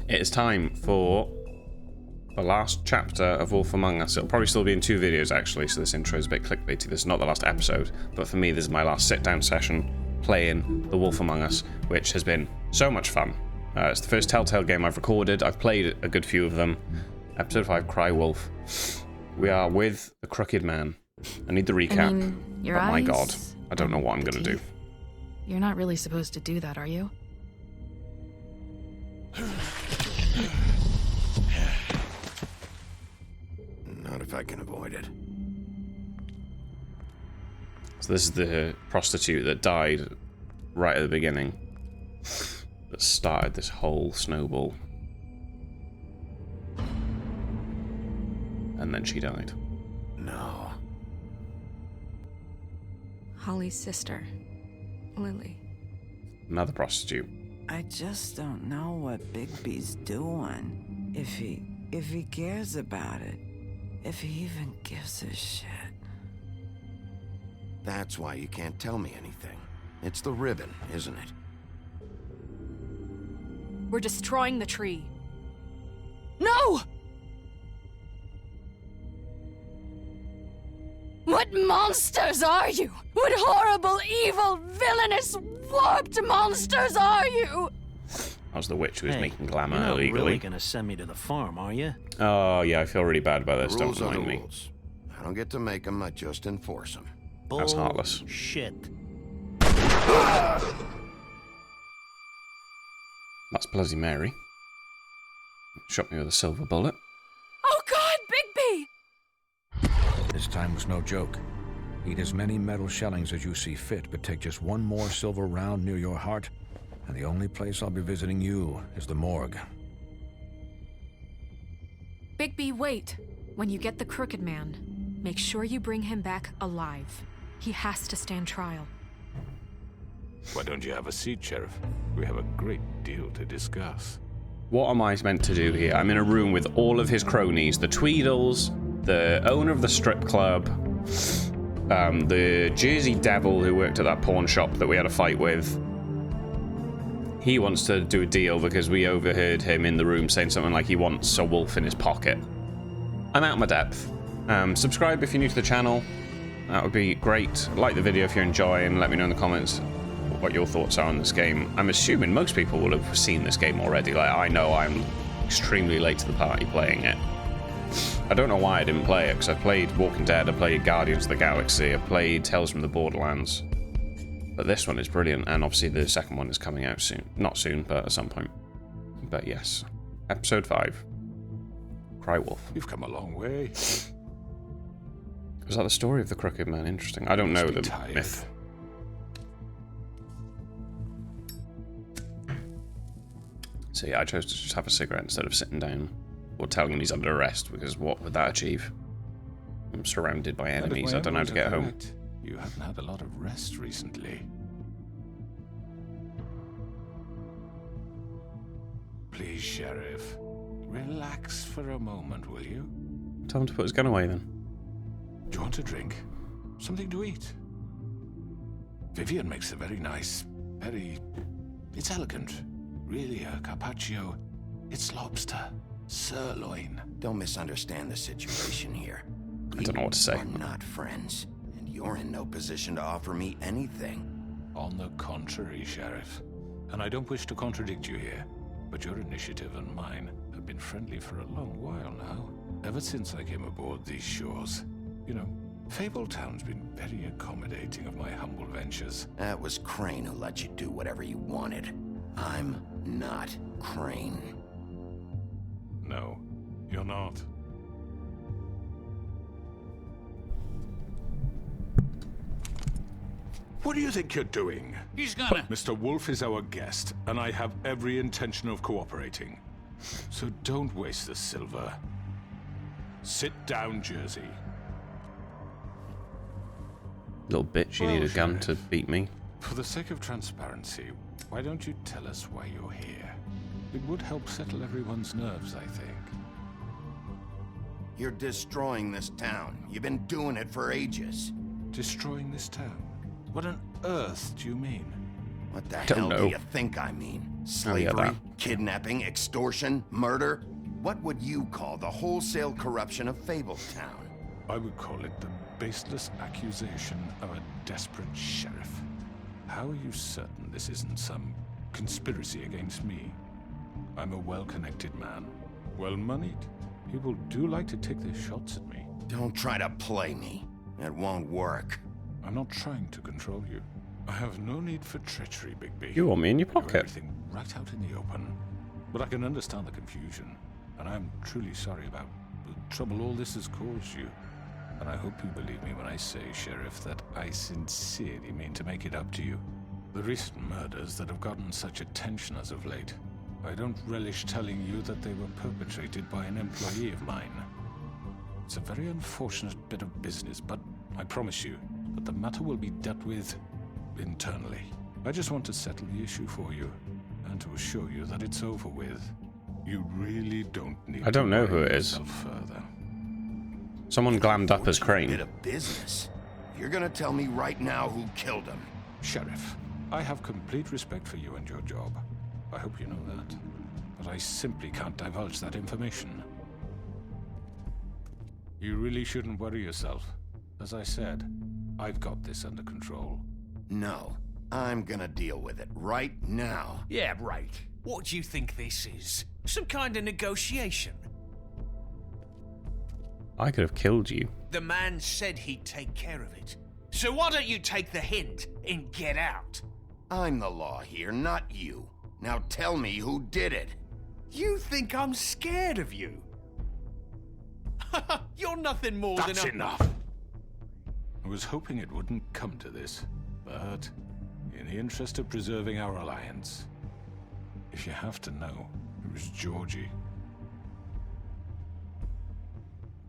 It is time for the last chapter of Wolf Among Us. It'll probably still be in 2 videos, actually, so this intro is a bit clickbaity. This is not the last episode, but for me, this is my last sit-down session playing The Wolf Among Us, which has been so much fun. It's the first Telltale game I've recorded. I've played a good few of them. Episode 5, Cry Wolf. We are with the Crooked Man. I need the recap, but my god, I don't know what I'm going to do. You're not really supposed to do that, are you? Not if I can avoid it. So this is the prostitute that died right at the beginning. That started this whole snowball. And then she died. No. Holly's sister, Lily. Another prostitute. I just don't know what Bigby's doing. If he cares about it. If he even gives a shit. That's why you can't tell me anything. It's the ribbon, isn't it? We're destroying the tree. No! What monsters are you? What horrible, evil, villainous, warped monsters are you? I was the witch who was making glamour you're not illegally. really gonna send me to the farm, are you? Oh, yeah, I feel really bad about this. Rules Don't are the mind me. rules. I don't get to make them, I just enforce them. That's heartless. Shit. That's Bloody Mary. Shot me with a silver bullet. Oh God, Bigby! This time was no joke. Eat as many metal shellings as you see fit, but take just one more silver round near your heart, and the only place I'll be visiting you is the morgue. Bigby, wait. When you get the Crooked Man, make sure you bring him back alive. He has to stand trial. Why don't you have a seat, Sheriff? We have a great deal to discuss. What am I meant to do here? I'm in a room with all of his cronies. The Tweedles, the owner of the strip club, the Jersey Devil who worked at that pawn shop that we had a fight with. He wants to do a deal because we overheard him in the room saying something like he wants a wolf in his pocket. I'm out of my depth. Subscribe if you're new to the channel. That would be great. Like the video if you're enjoying. Let me know in the comments what your thoughts are on this game. I'm assuming most people will have seen this game already. Like, I know I'm extremely late to the party playing it. I don't know why I didn't play it, because I played Walking Dead, I played Guardians of the Galaxy, I played Tales from the Borderlands. But this one is brilliant, and obviously the second one is coming out soon. Not soon, but at some point. But yes. Episode 5. Cry Wolf. You've come a long way. Is that the story of the Crooked Man? Interesting. I don't know the myth. So yeah, I chose to just have a cigarette instead of sitting down or telling him he's under arrest, because what would that achieve? I'm surrounded by enemies. I don't know how to get home. You haven't had a lot of rest recently. Please, Sheriff, relax for a moment, will you? Tell him to put his gun away then. Do you want a drink? Something to eat? Vivian makes a very nice, it's elegant. Really a carpaccio. It's lobster. Sirloin. Don't misunderstand the situation here. I don't know what to say. We're not friends, and you're in no position to offer me anything. On the contrary, Sheriff. And I don't wish to contradict you here, but your initiative and mine have been friendly for a long while now. Ever since I came aboard these shores. You know, Fabletown's been very accommodating of my humble ventures. That was Crane who let you do whatever you wanted. I'm not Crane. No, you're not. What do you think you're doing? He's gonna... Mr. Wolf is our guest, and I have every intention of cooperating. So don't waste the silver. Sit down, Jersey. Little bitch, you need a gun to beat me. For the sake of transparency, why don't you tell us why you're here? It would help settle everyone's nerves, I think. You're destroying this town. You've been doing it for ages. Destroying this town? What on earth do you mean? What the Don't hell know. do you think I mean? Slavery, kidnapping, extortion, murder. What would you call the wholesale corruption of Fabletown? I would call it the baseless accusation of a desperate sheriff. How are you certain this isn't some conspiracy against me? I'm a well-connected man, well-moneyed. People do like to take their shots at me. Don't try to play me. It won't work. I'm not trying to control you. I have no need for treachery, Bigby. You want me in your Do pocket? everything right out in the open. But I can understand the confusion, and I'm truly sorry about the trouble all this has caused you. And I hope you believe me when I say, Sheriff, that I sincerely mean to make it up to you. The recent murders that have gotten such attention as of late, I don't relish telling you that they were perpetrated by an employee of mine. It's a very unfortunate bit of business, but I promise you that the matter will be dealt with internally. I just want to settle the issue for you, and to assure you that it's over with. You really don't need I don't to know who worry it is. yourself further. Someone glammed up as Crane. Bit of business. You're gonna tell me right now who killed him. Sheriff, I have complete respect for you and your job. I hope you know that. But I simply can't divulge that information. You really shouldn't worry yourself. As I said, I've got this under control. No, I'm gonna deal with it right now. Yeah, right. What do you think this is? Some kind of negotiation? I could have killed you. The man said he'd take care of it. So why don't you take the hint and get out? I'm the law here, not you. Now tell me who did it. You think I'm scared of you? You're nothing more That's than a... enough! I was hoping it wouldn't come to this, but in the interest of preserving our alliance, if you have to know, it was Georgie.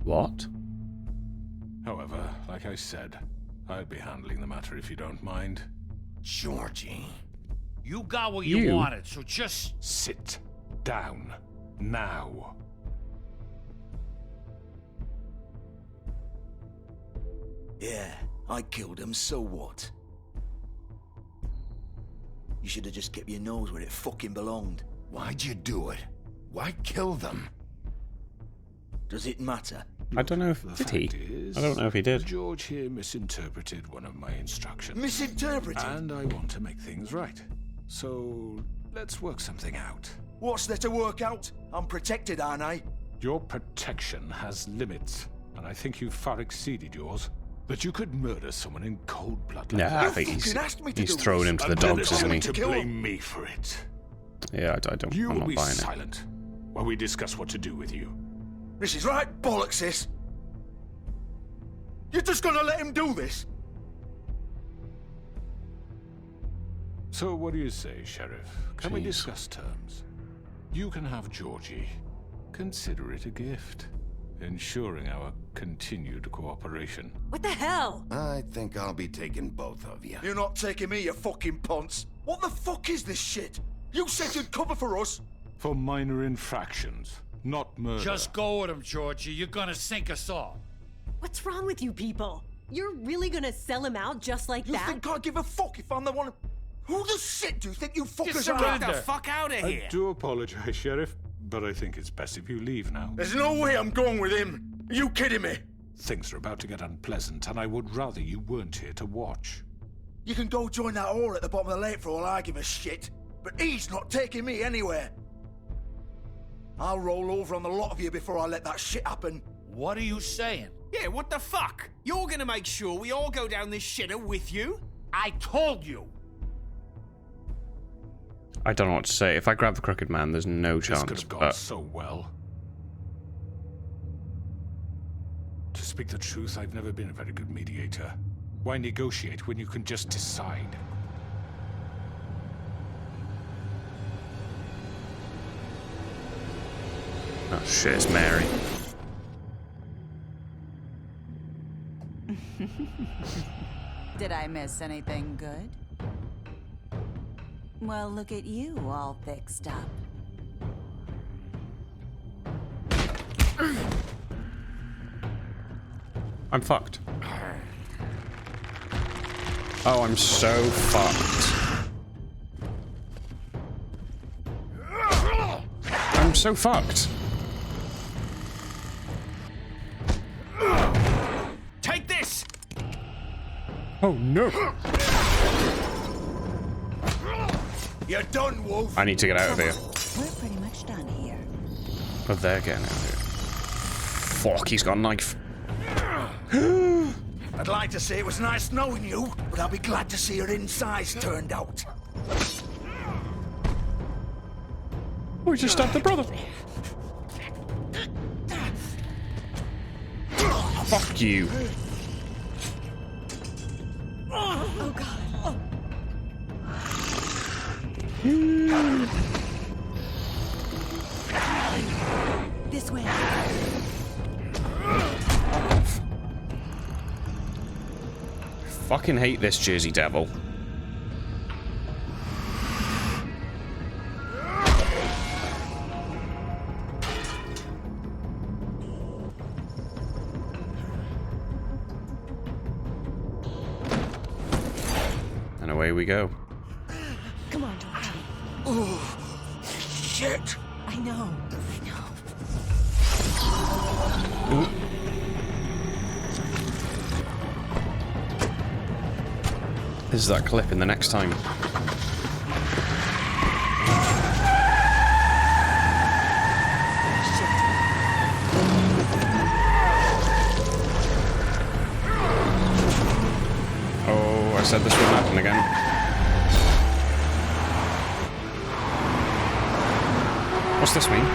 What? However, like I said, I'll be handling the matter if you don't mind. Georgie. You got what you wanted, so just... Sit down now. Yeah, I killed him, so what? You should have just kept your nose where it fucking belonged. Why'd you do it? Why kill them? Does it matter? I don't know if The did he. fact is, I don't know if he did. George here misinterpreted one of my instructions. Misinterpreted? And I want to make things right. So, let's work something out. What's there to work out? I'm protected, aren't I? Your protection has limits, and I think you've far exceeded yours. That you could murder someone in cold blood like Yeah, I that. think he's fucking asked me to do thrown this. him to the And then dogs, it's isn't he? to Kill him. blame me for it. Yeah, I don't. You I'm will not be buying it. silent while we discuss what to do with you. This is right bollocks, sis. You're just gonna let him do this? So what do you say, Sheriff? Can we Jeez. discuss terms? You can have Georgie. Consider it a gift, ensuring our continued cooperation. What the hell? I think I'll be taking both of you. You're not taking me, you fucking ponce. What the fuck is this shit? You said you'd cover for us. For minor infractions, not murder. Just go with him, Georgie. You're gonna sink us all. What's wrong with you people? You're really gonna sell him out just like You that? think I give a fuck if I'm the one? Who the shit do you think you fuckers Get are? the fuck out of I here. do apologize, Sheriff, but I think it's best if you leave now. There's no way I'm going with him. Are you kidding me? Things are about to get unpleasant, and I would rather you weren't here to watch. You can go join that whore at the bottom of the lake for all I give a shit. But he's not taking me anywhere. I'll roll over on the lot of you before I let that shit happen. What are you saying? Yeah, what the fuck? You're gonna make sure we all go down this shitter with you? I told you. I don't know what to say. If I grab the crooked man, there's no This chance. could have gone But so well. To speak the truth, I've never been a very good mediator. Why negotiate when you can just decide? oh shit, it's Mary. Did I miss anything good? Well, look at you, all fixed up. I'm fucked. Oh, I'm so fucked. so fucked. Take this! Oh no! You're done, Wolf. I need to get out of here. We're pretty much done here. But they're getting out of here. Fuck, he's got a knife. I'd like to say it was nice knowing you, but I'll be glad to see your insides turned out. We just stabbed the brother. Fuck you. Oh god. This way. Fucking hate this Jersey Devil. And away we go. Come on, Georgie. Oh, shit. I know. Ooh. This is that clip in the next time. Oh, I said this wouldn't happen again. What's this mean?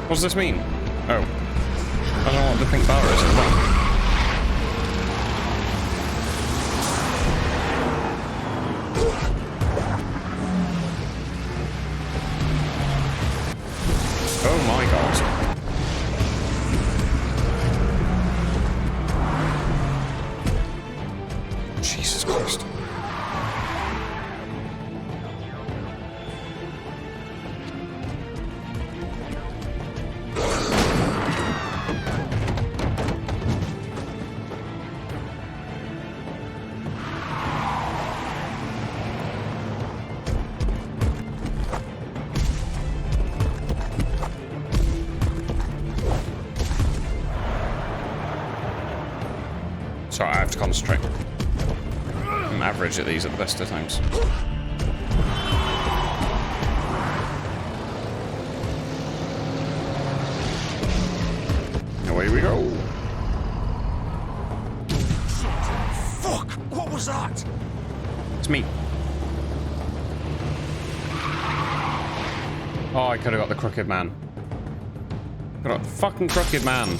What does this mean? Oh. I don't know what the pink bar is. Wait. Oh my god. Jesus Christ. Sorry, I have to concentrate. I'm average at these at the best of times. Away we go. Fuck! What was that? It's me. Oh, I could have got the crooked man. Got the fucking crooked man.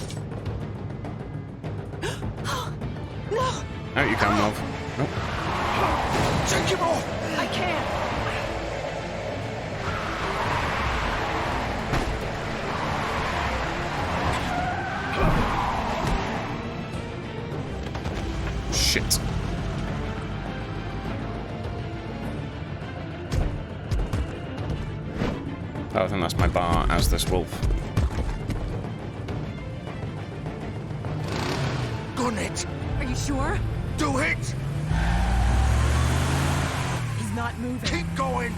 Out you come, love. Nope. Take him off! I can't. Shit. Oh, I think that's my bar as this wolf. Gun it! Are you sure? Do it! He's not moving. Keep going!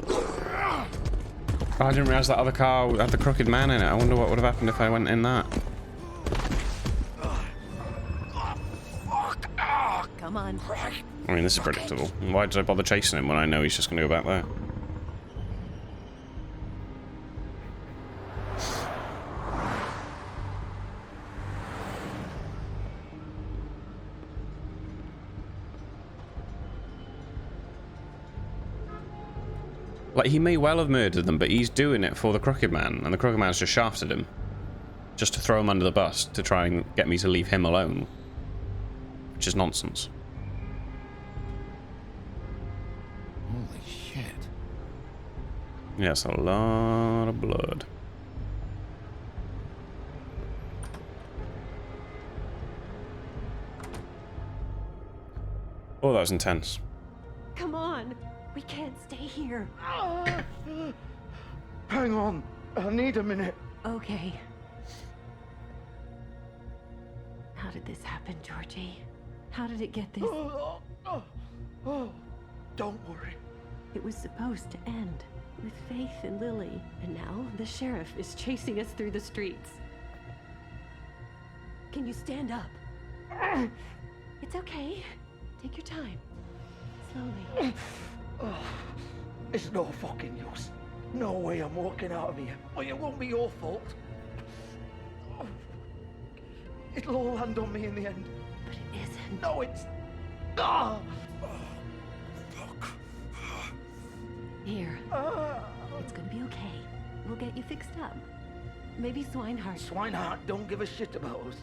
Oh, I didn't realize that other car had the crooked man in it. I wonder what would have happened if I went in that. Come on. I mean, this is predictable. Why did I bother chasing him when I know he's just going to go back there? Like, he may well have murdered them, but he's doing it for the crooked man, and the crooked man's just shafted him. Just to throw him under the bus to try and get me to leave him alone. Which is nonsense. Holy shit. Yeah, it's a lot of blood. Oh, that was intense. Come on. We can't stay here. Hang on. I need a minute. Okay. How did this happen, Georgie? How did it get this? Don't worry. It was supposed to end with Faith and Lily, and now the sheriff is chasing us through the streets. Can you stand up? It's okay. Take your time. Slowly. It's no fucking use. No way I'm walking out of here. But it won't be your fault. It'll all land on me in the end. But it isn't. No, it's... Ah! Fuck. Here. It's gonna be okay. We'll get you fixed up. Maybe Swinehart. Swinehart don't give a shit about us.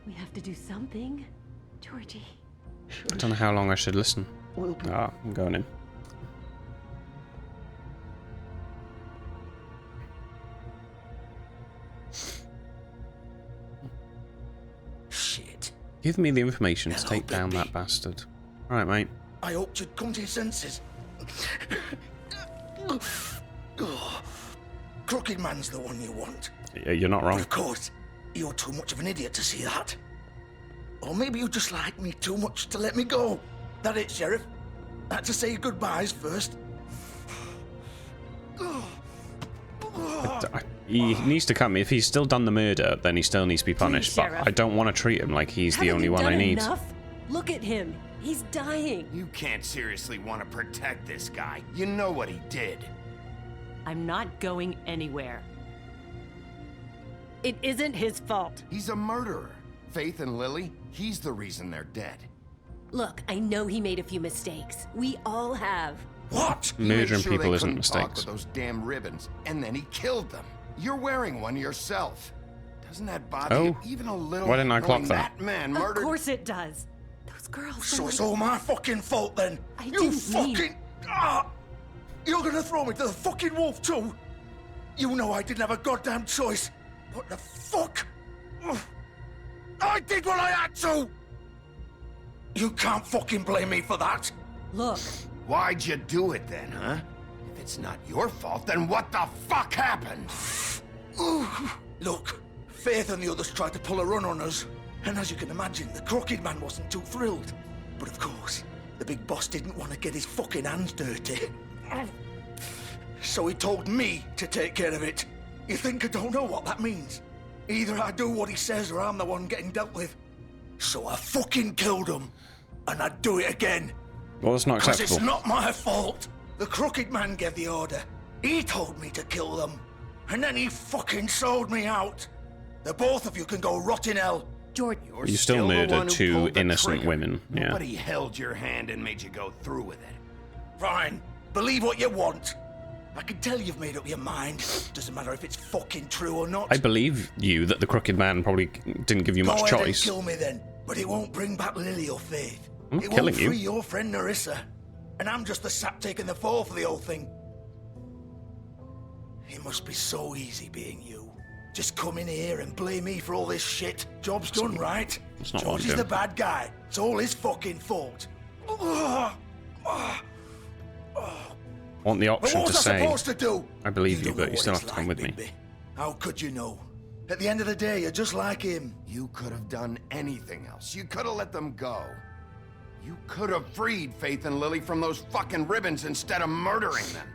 We have to do something. Georgie. I don't know how long I should listen. I'm going in. Shit. Give me the information to take down that bastard. Alright, mate. I hoped you'd come to your senses. Crooked Man's the one you want. You're not wrong. But of course, you're too much of an idiot to see that. Or maybe you just like me too much to let me go. That it, Sheriff? I had to say your goodbyes first. He needs to come. If he's still done the murder, then he still needs to be punished. But I don't want to treat him like he's the only one I need. Enough? Look at him. He's dying. You can't seriously want to protect this guy. You know what he did. I'm not going anywhere. It isn't his fault. He's a murderer. Faith and Lily, he's the reason they're dead. Look, I know he made a few mistakes. We all have. What? Murdering people isn't mistakes. With those damn ribbons, and then he killed them. You're wearing one yourself. Doesn't that bother you even a little? Why didn't I clock that man murdered? Of course it does. Those girls. So it's all my fucking fault then. You fucking. You're gonna throw me to the fucking wolf too? You know I didn't have a goddamn choice. What the fuck? I did what I had to! You can't fucking blame me for that! Look. Why'd you do it then, huh? If it's not your fault, then what the fuck happened? Look, Faith and the others tried to pull a run on us. And as you can imagine, the Crooked Man wasn't too thrilled. But of course, the big boss didn't want to get his fucking hands dirty. So he told me to take care of it. You think I don't know what that means? Either I do what he says or I'm the one getting dealt with. So I fucking killed him. And I'd do it again. Well, it's not acceptable. Because it's not my fault. The Crooked Man gave the order. He told me to kill them. And then he fucking sold me out. The both of you can go rot in hell. Jordan. You still murdered two innocent women. Yeah. Nobody held your hand and made you go through with it. Fine. Believe what you want. I can tell you've made up your mind. Doesn't matter if it's fucking true or not. I believe you that the Crooked Man probably didn't give you much choice. Go ahead and choice. Kill me then, but it won't bring back Lily or Faith. I'm not it killing won't free you. your friend Narissa, and I'm just the sap taking the fall for the whole thing. It must be so easy being you. Just come in here and blame me for all this shit. Job's done, right? It's not George is the bad guy. It's all his fucking fault. Want the option what to was I say, supposed to do? I believe you, don't but know you still what have to it's come like, with me. Bimby. How could you know? At the end of the day, you're just like him. You could have done anything else. You could have let them go. You could have freed Faith and Lily from those fucking ribbons instead of murdering them.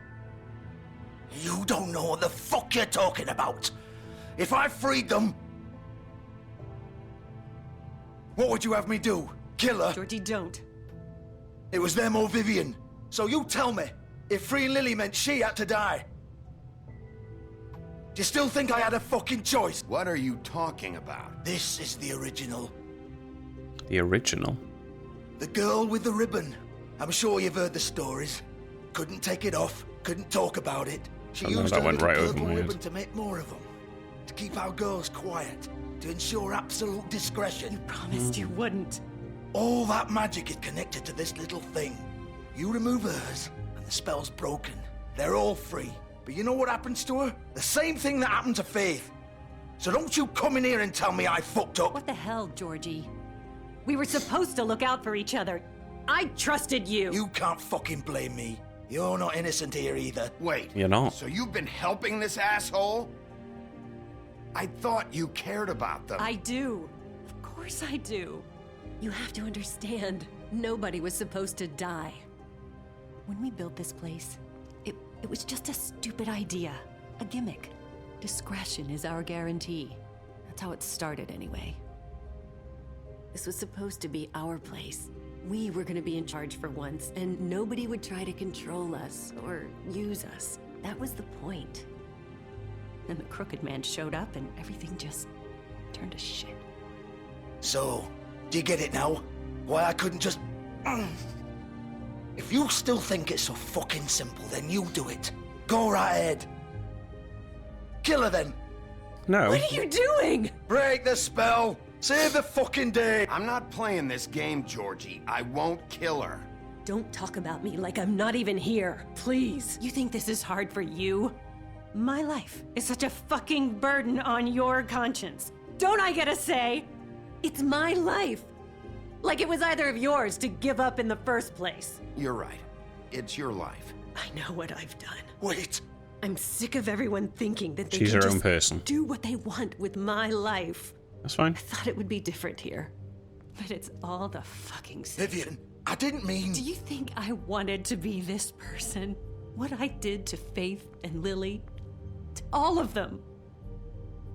You don't know what the fuck you're talking about. If I freed them... What would you have me do? Kill her? Georgie, don't. It was them or Vivian. So you tell me, if freeing Lily meant she had to die. Do you still think I had a fucking choice? What are you talking about? This is the original. The original? The girl with the ribbon. I'm sure you've heard the stories. Couldn't take it off, couldn't talk about it. She used that her went little right over purple my head. ribbon to make more of them. To keep our girls quiet. To ensure absolute discretion. Promised you wouldn't. All that magic is connected to this little thing. You remove hers, and the spell's broken. They're all free. But you know what happens to her? The same thing that happened to Faith. So don't you come in here and tell me I fucked up. What the hell, Georgie? We were supposed to look out for each other. I trusted you. You can't fucking blame me. You're not innocent here either. Wait. You're not. So you've been helping this asshole? I thought you cared about them. I do. Of course course I do. You have to understand, nobody was supposed to die. When we built this place, it was just a stupid idea, a gimmick. Discretion is our guarantee. That's how it started anyway. This was supposed to be our place. We were gonna be in charge for once, and nobody would try to control us or use us. That was the point. Then the Crooked Man showed up and everything just turned to shit. So, do you get it now? Why I couldn't just... If you still think it's so fucking simple, then you do it. Go right ahead. Kill her then. No. What are you doing? Break the spell. Save the fucking day. I'm not playing this game, Georgie. I won't kill her. Don't talk about me like I'm not even here, please. You think this is hard for you? My life is such a fucking burden on your conscience. Don't I get a say? It's my life. Like it was either of yours to give up in the first place. You're right. It's your life. I know what I've done. Wait. I'm sick of everyone thinking that they She's can her just own person. do what they want with my life. That's fine. I thought it would be different here. But it's all the fucking same. Vivian, I didn't mean... Do you think I wanted to be this person? What I did to Faith and Lily? To all of them.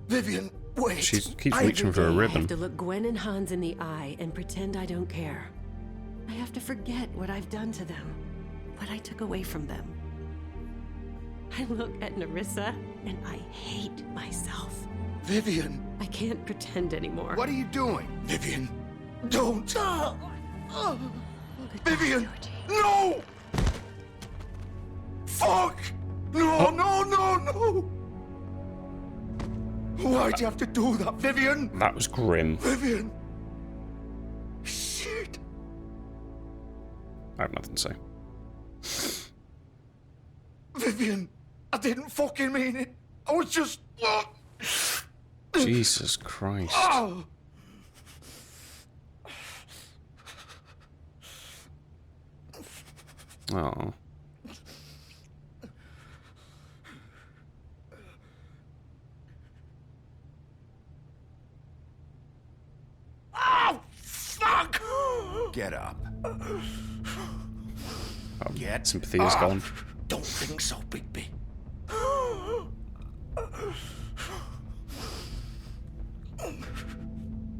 Vivian, wait. She keeps reaching for a I ribbon. have to look Gwen and Hans in the eye and pretend I don't care. I have to forget what I've done to them. What I took away from them. I look at Nerissa and I hate myself. Vivian. I can't pretend anymore. What are you doing? Vivian, don't. Goodbye, Vivian, Georgie. no! Fuck! No, no, no, no! Why'd you have to do that, Vivian? That was grim. Vivian! Shit! I have nothing to say. Vivian, I didn't fucking mean it. I was just... Jesus Christ. Oh. Oh. Oh, fuck! Get up. Get sympathy is gone. Don't think so, Bigby.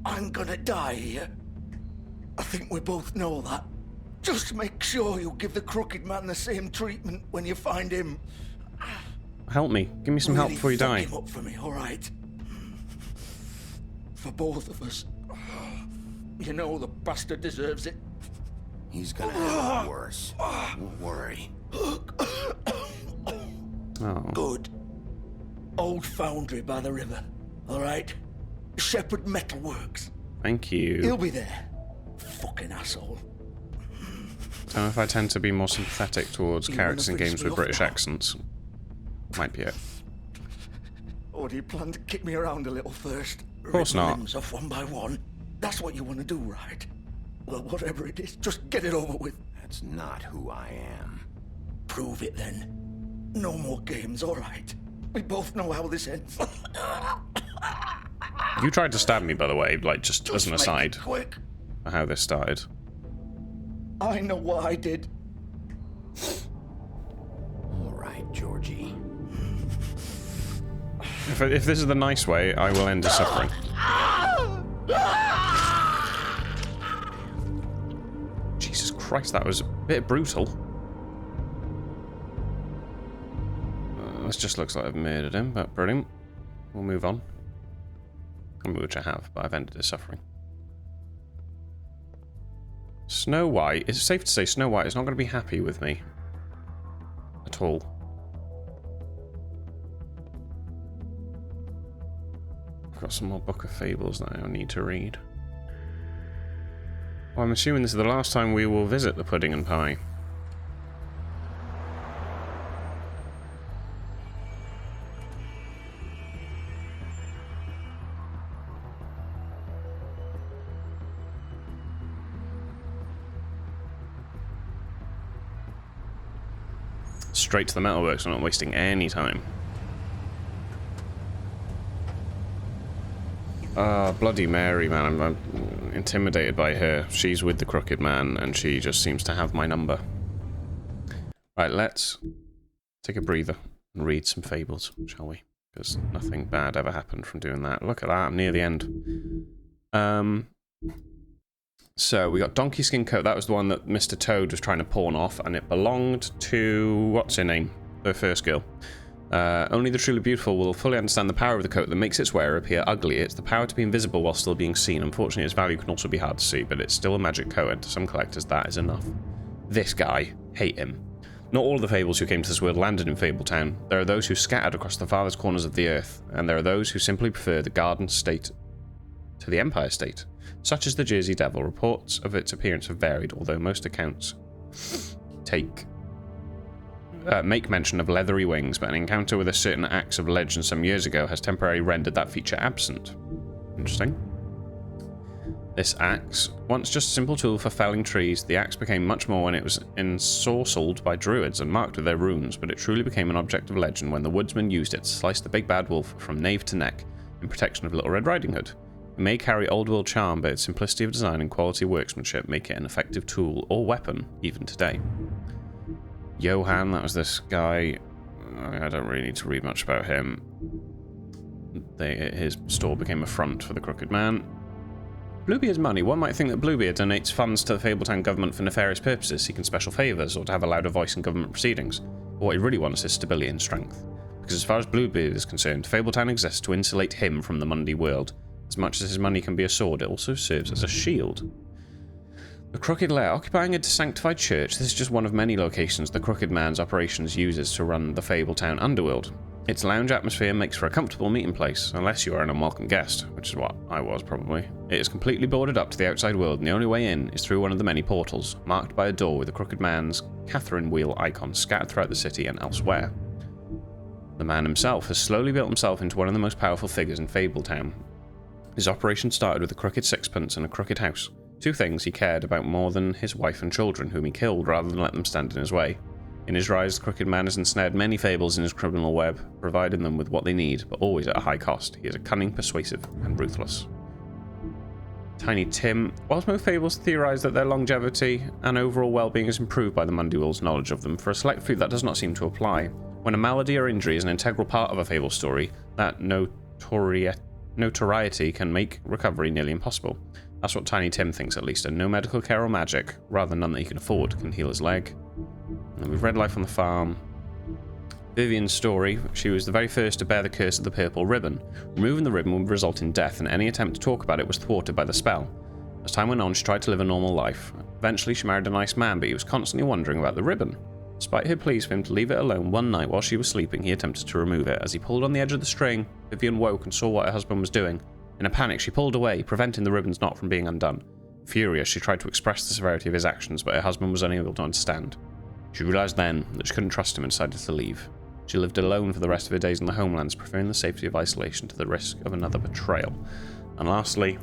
I'm gonna die here. I think we both know that. Just make sure you give the Crooked Man the same treatment when you find him. Help me. Give me some help before you fuck die. him up for me, all right? For both of us. You know the bastard deserves it. He's gonna have it worse. Don't worry. Oh. Good. Old foundry by the river, all right? Shepherd Metalworks. Thank you. He'll be there. Fucking asshole. Don't know if I tend to be more sympathetic towards You characters in wanna finish games me with off British now? accents. Might be it. Or do you plan to kick me around a little first? Of course Rip my not. limbs off one by one? That's what you want to do, right? Well, whatever it is, just get it over with. That's not who I am. Prove it then. No more games, all right? We both know how this ends. You tried to stab me, by the way, like just as an make it aside. quick. For how this started. I know what I did. All right, Georgie. If this is the nice way, I will end his suffering. Jesus Christ, that was a bit brutal. This just looks like I've murdered him, but brilliant. We'll move on. Which I have, but I've ended his suffering. Snow White. It's safe to say Snow White is not going to be happy with me. At all. I've got some more Book of Fables that I need to read. Well, I'm assuming this is the last time we will visit the Pudding and Pie. Straight to the metalworks, I'm not wasting any time. Bloody Mary, man. I'm intimidated by her. She's with the Crooked Man, and she just seems to have my number. Right, let's take a breather and read some fables, shall we? Because nothing bad ever happened from doing that. Look at that, I'm near the end. So we got Donkey Skin Coat. That was the one that Mr. Toad was trying to pawn off, and it belonged to... what's her name? The first girl. Only the truly beautiful will fully understand the power of the coat that makes its wearer appear ugly. It's the power to be invisible while still being seen. Unfortunately, its value can also be hard to see, but it's still a magic coat, and to some collectors that is enough. This guy, hate him. Not all of the fables who came to this world landed in Fabletown. There are those who scattered across the farthest corners of the earth, and there are those who simply prefer the Garden State to the Empire State. Such as the Jersey Devil. Reports of its appearance have varied, although most accounts make mention of leathery wings, but an encounter with a certain axe of legend some years ago has temporarily rendered that feature absent. Interesting. This axe, once just a simple tool for felling trees, the axe became much more when it was ensorcelled by druids and marked with their runes, but it truly became an object of legend when the woodsman used it to slice the big bad wolf from nape to neck in protection of Little Red Riding Hood. It may carry old world charm, but its simplicity of design and quality of workmanship make it an effective tool or weapon even today. Johann, that was this guy. I don't really need to read much about him. His store became a front for the Crooked Man. Bluebeard's money. One might think that Bluebeard donates funds to the Fabletown government for nefarious purposes, seeking special favours or to have a louder voice in government proceedings. But what he really wants is stability and strength. Because as far as Bluebeard is concerned, Fabletown exists to insulate him from the Mundy world. As much as his money can be a sword, it also serves as a shield. The Crooked Lair. Occupying a sanctified church, this is just one of many locations the Crooked Man's operations uses to run the Fabletown underworld. Its lounge atmosphere makes for a comfortable meeting place, unless you are an unwelcome guest, which is what I was probably. It is completely boarded up to the outside world, and the only way in is through one of the many portals, marked by a door with the Crooked Man's Catherine wheel icon scattered throughout the city and elsewhere. The man himself has slowly built himself into one of the most powerful figures in Fabletown. His operation started with a crooked sixpence and a crooked house. Two things he cared about more than his wife and children, whom he killed rather than let them stand in his way. In his rise, the Crooked Man has ensnared many fables in his criminal web, providing them with what they need, but always at a high cost. He is a cunning, persuasive, and ruthless. Tiny Tim. Whilst most fables theorise that their longevity and overall well-being is improved by the Mundyworld's knowledge of them, for a select few that does not seem to apply. When a malady or injury is an integral part of a fable story, that notoriety can make recovery nearly impossible. That's what Tiny Tim thinks, at least, and no medical care or magic, rather none that he can afford, can heal his leg. And we've read Life on the Farm. Vivian's story. She was the very first to bear the curse of the purple ribbon. Removing the ribbon would result in death, and any attempt to talk about it was thwarted by the spell. As time went on, she tried to live a normal life. Eventually, she married a nice man, but he was constantly wondering about the ribbon. Despite her pleas for him to leave it alone, one night while she was sleeping, he attempted to remove it. As he pulled on the edge of the string, Vivian woke and saw what her husband was doing. In a panic, she pulled away, preventing the ribbon's knot from being undone. Furious, she tried to express the severity of his actions, but her husband was unable to understand. She realised then that she couldn't trust him and decided to leave. She lived alone for the rest of her days in the homelands, preferring the safety of isolation to the risk of another betrayal. And lastly,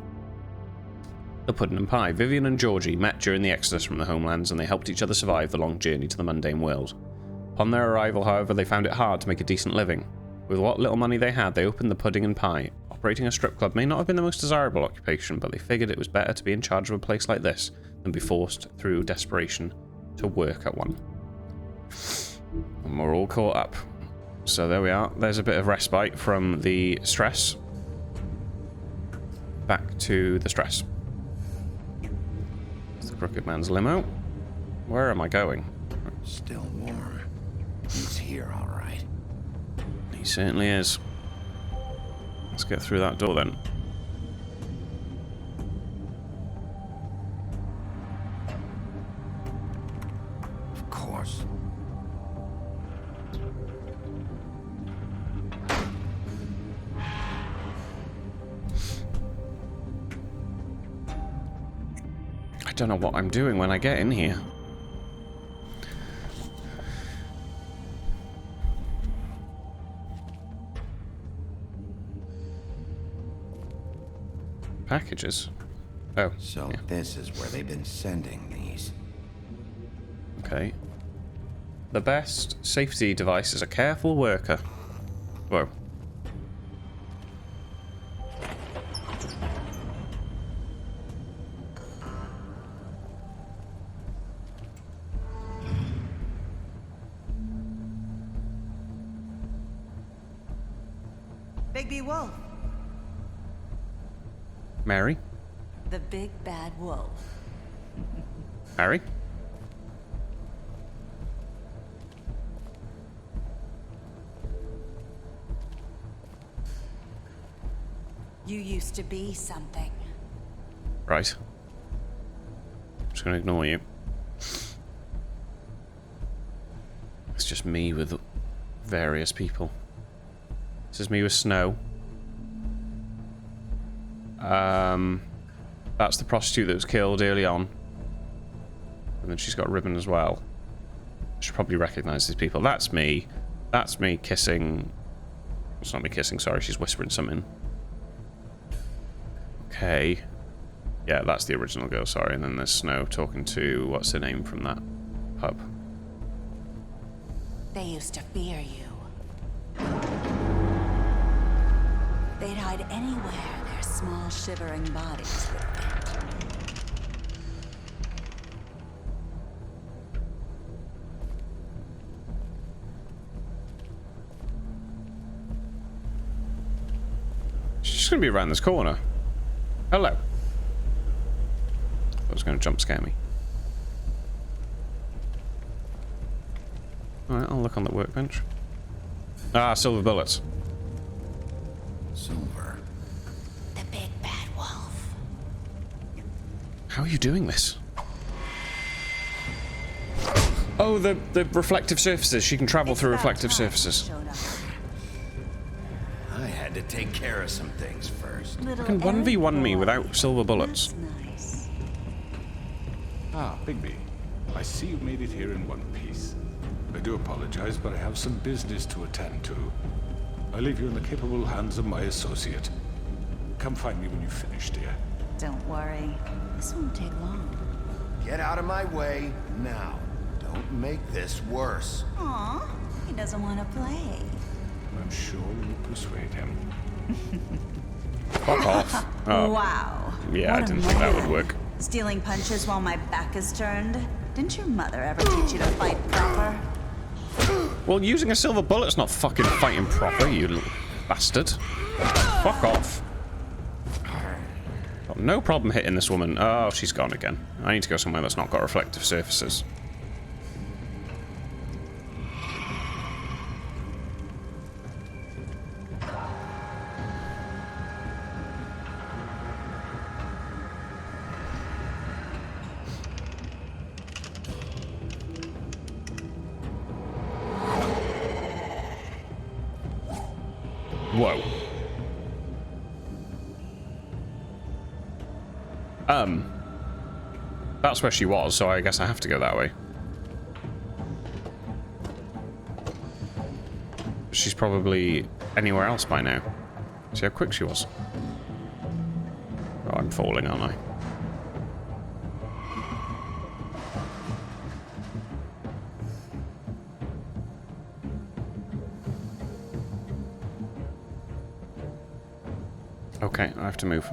the Puddin' and Pie. Vivian and Georgie met during the exodus from the homelands, and they helped each other survive the long journey to the mundane world. Upon their arrival, however, they found it hard to make a decent living. With what little money they had, they opened the Pudding and Pie. Operating a strip club may not have been the most desirable occupation, but they figured it was better to be in charge of a place like this than be forced, through desperation, to work at one. And we're all caught up. So there we are. There's a bit of respite from the stress. Back to the stress. It's the Crooked Man's limo. Where am I going? Still warm. He's here, all right. He certainly is. Let's get through that door then. Of course. I don't know what I'm doing when I get in here. Packages? Oh. So yeah. This is where they've been sending these. Okay. The best safety device is a careful worker. Whoa. Bigby Wolf. Mary? The big bad wolf. Harry? You used to be something. Right. I'm just gonna ignore you. It's just me with various people. This is me with Snow. That's the prostitute that was killed early on. And then she's got a ribbon as well. I should probably recognize these people. That's me. That's me kissing. It's not me kissing, sorry, she's whispering something. Okay. Yeah, that's the original girl, sorry. And then there's Snow talking to, what's her name from that pub? They used to fear you. They'd hide anywhere their small, shivering bodies would fit. She's just gonna be around this corner. Hello. I was gonna jump scare me. Alright, I'll look on the workbench. Ah, silver bullets. Silver. The big bad wolf. How are you doing this? Oh, the reflective surfaces. She can travel through reflective surfaces. I had to take care of some things first. You can 1v1 me without silver bullets. Nice. Ah, Bigby. I see you made it here in one piece. I do apologize, but I have some business to attend to. I leave you in the capable hands of my associate. Come find me when you've finished, dear. Don't worry. This won't take long. Get out of my way now. Don't make this worse. Aw, he doesn't want to play. I'm sure we'll persuade him. Fuck off. Oh. Wow. Yeah, What I a didn't think that would man. work. Stealing punches while my back is turned? Didn't your mother ever teach you to fight proper? Well, using a silver bullet's not fucking fighting proper, you little bastard. Fuck off. Got no problem hitting this woman. Oh, she's gone again. I need to go somewhere that's not got reflective surfaces. Whoa. That's where she was, so I guess I have to go that way. She's probably anywhere else by now. See how quick she was. Oh, I'm falling, aren't I? Okay, I have to move.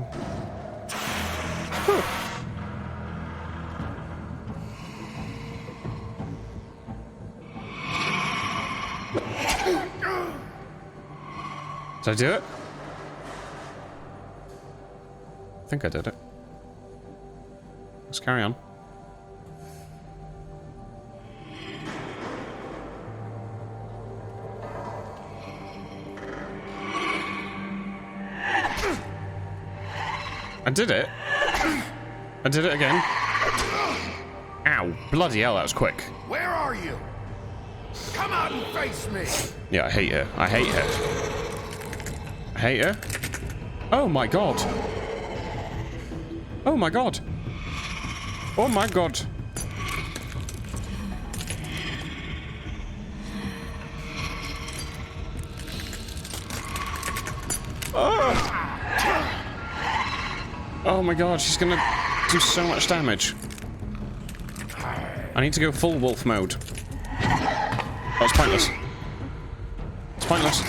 Did I do it? I think I did it. Let's carry on. I did it. I did it again. Ow. Bloody hell, that was quick. Where are you? Come out and face me! Yeah, I hate her. I hate her. I hate her. Oh my god. Oh my god. Oh my god. Oh. Oh my god, she's gonna do so much damage. I need to go full wolf mode. Oh, it's pointless. It's pointless.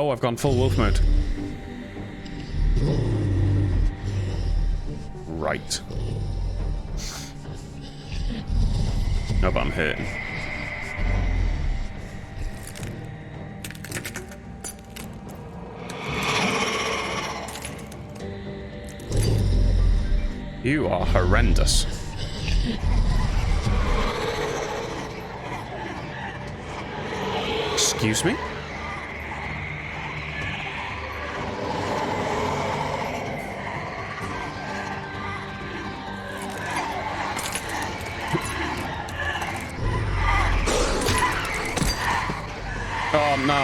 Oh, I've gone full wolf mode. Right. No, but I'm hurting. You are horrendous. Excuse me? Oh, no.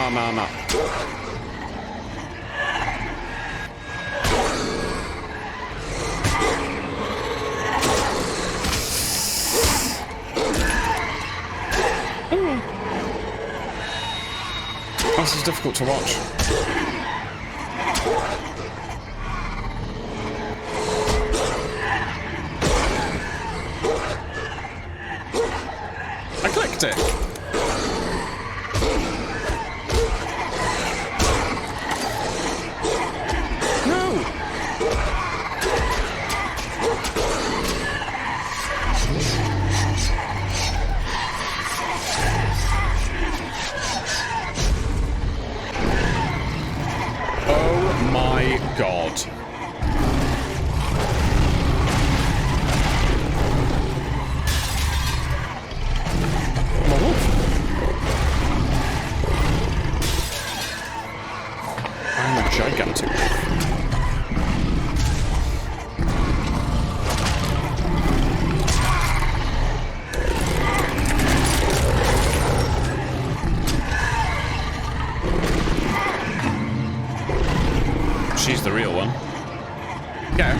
This is difficult to watch. I clicked it. No. Oh my God. I'm a wolf. I'm a gigantic wolf. She's the real one. Yeah.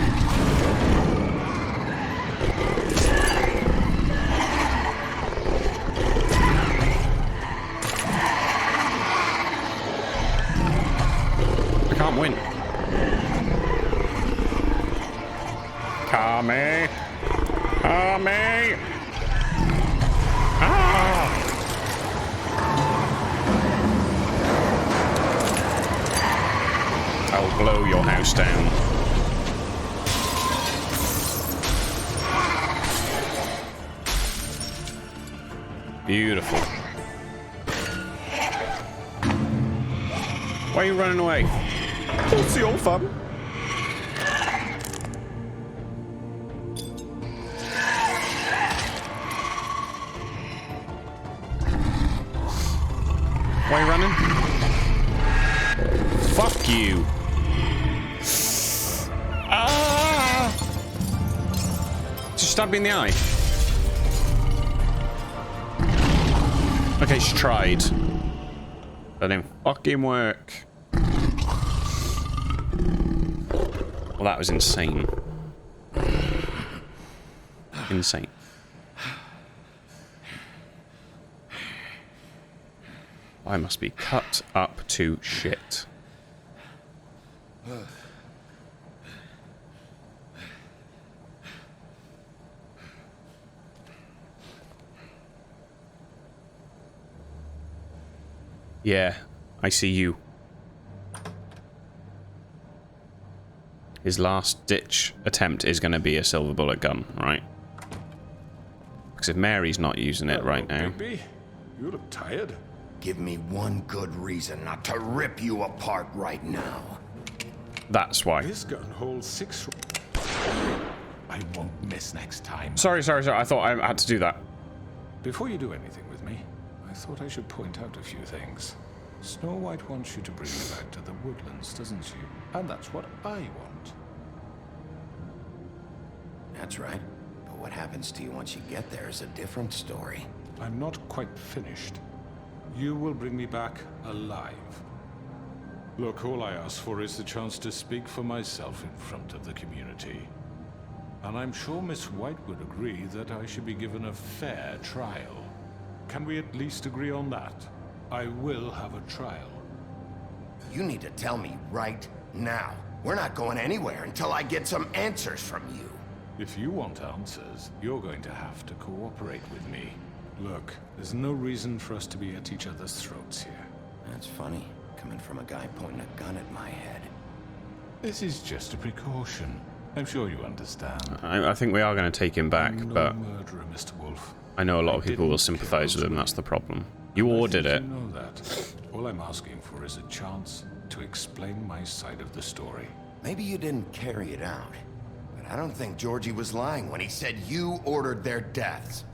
I can't win. Kame. Kame. Ah! I'll blow your house down. Beautiful. Why are you running away? What's your fun? Why are you running? Fuck you. Ah! Just stab me in the eye. Okay, she tried. That didn't fucking work. Well, that was insane. Insane. I must be cut up to shit. Yeah, I see you. His last ditch attempt is going to be a silver bullet gun, right? Because if Mary's not using it right now... Baby, you look tired. Give me one good reason not to rip you apart right now. That's why. This gun holds 6... I won't miss next time. Sorry. I thought I had to do that. Before you do anything with me, I thought I should point out a few things. Snow White wants you to bring me back to the woodlands, doesn't she? And that's what I want. That's right. But what happens to you once you get there is a different story. I'm not quite finished. You will bring me back alive. Look, all I ask for is the chance to speak for myself in front of the community. And I'm sure Miss White would agree that I should be given a fair trial. Can we at least agree on that? I will have a trial. You need to tell me right now. We're not going anywhere until I get some answers from you. If you want answers, you're going to have to cooperate with me. Look, there's no reason for us to be at each other's throats here. That's funny, coming from a guy pointing a gun at my head. This is just a precaution. I'm sure you understand. I think we are going to take him back, but murderer, Mr. Wolf. I know a lot of people will sympathize with him. That's the problem. You ordered it. You know that. All I'm asking for is a chance to explain my side of the story. Maybe you didn't carry it out, but I don't think Georgie was lying when he said you ordered their deaths.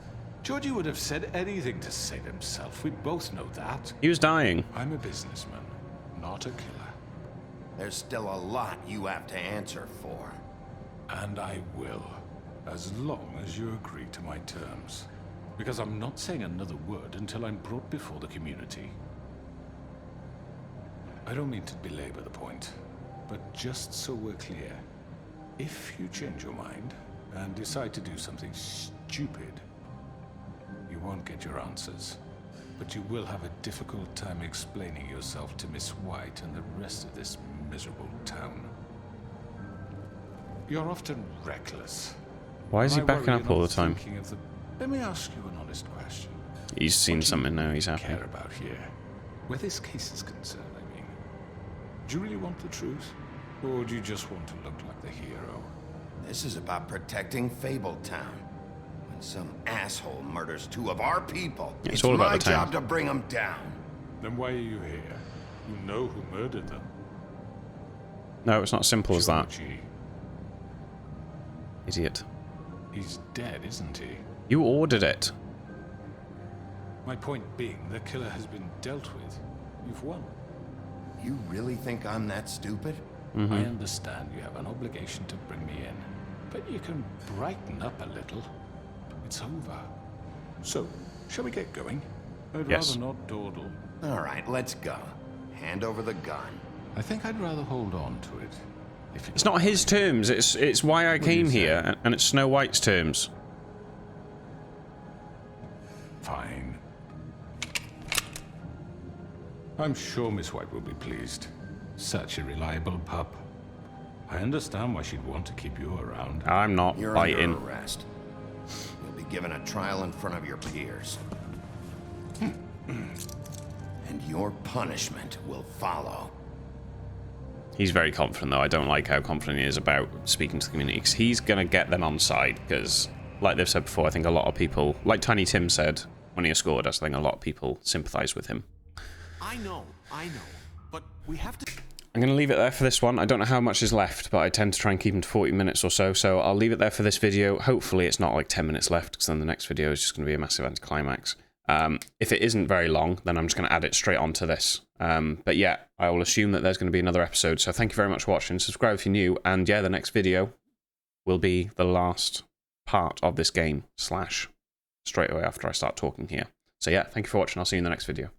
Georgie would have said anything to save himself. We both know that. He was dying. I'm a businessman, not a killer. There's still a lot you have to answer for. And I will, as long as you agree to my terms. Because I'm not saying another word until I'm brought before the community. I don't mean to belabor the point, but just so we're clear, if you change your mind and decide to do something stupid, you won't get your answers, but you will have a difficult time explaining yourself to Miss White and the rest of this miserable town. You're often reckless. Why is he backing up all the time? Let me ask you an honest question. He's seen something now, he's happy. Care about here, where this case is concerned, I mean. Do you really want the truth? Or do you just want to look like the hero? This is about protecting Fabletown. When some asshole murders two of our people, it's all about my the town. job to bring them down. Then why are you here? You know who murdered them. No, it's not as simple as that. Georgie. Idiot. He's dead, isn't he? You ordered it. My point being, the killer has been dealt with. You've won. You really think I'm that stupid? I understand you have an obligation to bring me in, but you can brighten up a little. It's over. So, shall we get going? I'd Yes. rather not dawdle. All right, let's go. Hand over the gun. I think I'd rather hold on to it. It's not his terms, it's why I came here, and it's Snow White's terms. Fine. I'm sure Miss White will be pleased. Such a reliable pup. I understand why she'd want to keep you around. I'm not You're biting. under arrest. You'll be given a trial in front of your peers. And your punishment will follow. He's very confident, though. I don't like how confident he is about speaking to the community, because he's going to get them on side, because, like they've said before, I think a lot of people, like Tiny Tim said when he scored us, I think a lot of people sympathise with him. I know, but we have to... I'm going to leave it there for this one. I don't know how much is left, but I tend to try and keep them to 40 minutes or so, so I'll leave it there for this video. Hopefully it's not like 10 minutes left, because then the next video is just going to be a massive anticlimax. If it isn't very long, then I'm just going to add it straight onto this. But yeah, I will assume that there's going to be another episode, so thank you very much for watching. Subscribe if you're new, and yeah, the next video will be the last part of this game, / straight away after I start talking here. So yeah, thank you for watching. I'll see you in the next video.